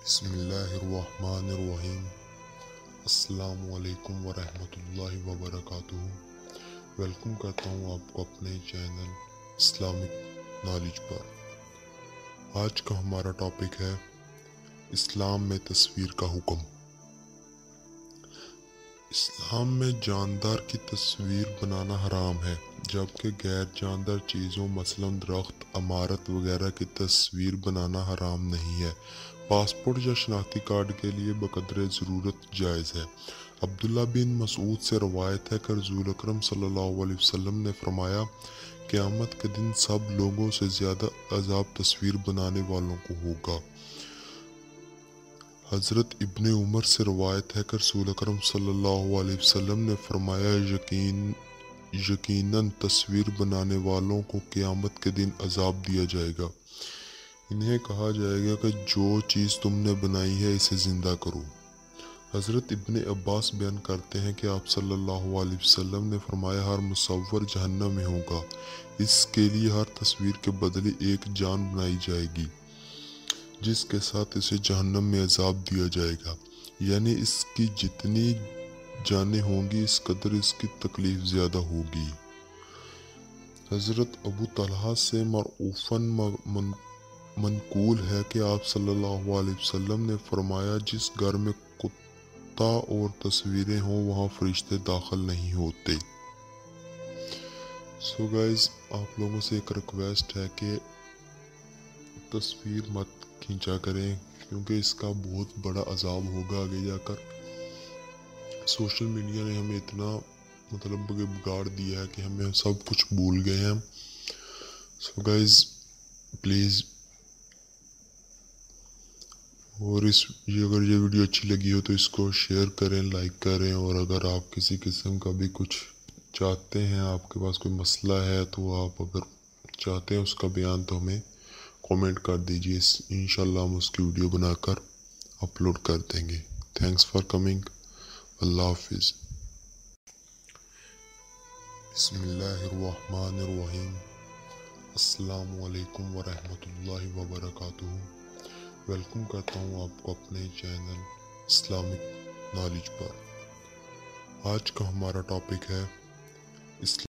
बिस्मिल्लाहिर्रहमानिर्रहीम। अस्सलामु अलैकुम वरहमतुल्लाहि वबरकातुहू। वेलकम करता हूँ आपको अपने चैनल इस्लामिक नॉलेज पर। आज का हमारा टॉपिक है इस्लाम में तस्वीर का हुक्म। इस्लाम में जानदार की तस्वीर बनाना हराम है, जबकि गैर जानदार चीज़ों मसलन दरख्त, इमारत वगैरह की तस्वीर बनाना हराम नहीं है। पासपोर्ट या शनाख्ती कार्ड के लिए बकदरे ज़रूरत जायज़ है। अब्दुल्ला बिन मसूद से रवायत है कि रसूल अकरम सल्लल्लाहु अलैहि वसल्लम ने फरमाया, क़यामत के दिन सब लोगों से ज़्यादा अजाब तस्वीर बनाने वालों को होगा। हज़रत इब्ने उमर से रवायत है कि रसूल अकरम सल्लल्लाहु अलैहि वसल्लम ने फरमाया, यकीनन तस्वीर बनाने वालों को क़यामत के दिन अजाब दिया जाएगा। इन्हें कहा जाएगा कि जो चीज़ तुमने बनाई है इसे ज़िंदा करो। हज़रत इब्ने अब्बास बयान करते हैं कि आप सल्लल्लाहु अलैहि वसल्लम ने फरमाया, हर मुसव्वर जहन्नम में होगा। इसके लिए हर तस्वीर के बदले एक जान बनाई जाएगी, जिसके साथ इसे जहन्नम में अजाब दिया जाएगा। यानी इसकी जितनी जानें होंगी इस कदर इसकी तकलीफ ज़्यादा होगी। हज़रत अबू तलहा से मरऊफ़न मनकूल है कि आप सल्लल्लाहु अलैहि वसल्लम ने फरमाया, जिस घर में कुत्ता और तस्वीरें हों वहाँ फरिश्ते दाखिल नहीं होते। सो गाइज, आप लोगों से एक रिक्वेस्ट है कि तस्वीर मत खींचा करें, क्योंकि इसका बहुत बड़ा अजाब होगा आगे जाकर। सोशल मीडिया ने हमें इतना बिगाड़ दिया है कि हमें सब कुछ भूल गए हैं। सो गाइज प्लीज़, और अगर ये वीडियो अच्छी लगी हो तो इसको शेयर करें, लाइक करें। और अगर आप किसी किस्म का भी कुछ चाहते हैं, आपके पास कोई मसला है, तो आप अगर चाहते हैं उसका बयान, तो हमें कमेंट कर दीजिए। इंशाल्लाह हम उसकी वीडियो बनाकर अपलोड कर देंगे। Thanks for coming. अल्लाह हाफिज़। बिस्मिल्लाहिर्रहमानिर्रहीम। अस्सलामु अलैकुम वरहमतुल्लाहि वबरकातुहू। वेलकम करता हूँ आपको अपने चैनल इस्लामिक नॉलेज पर। आज का हमारा टॉपिक है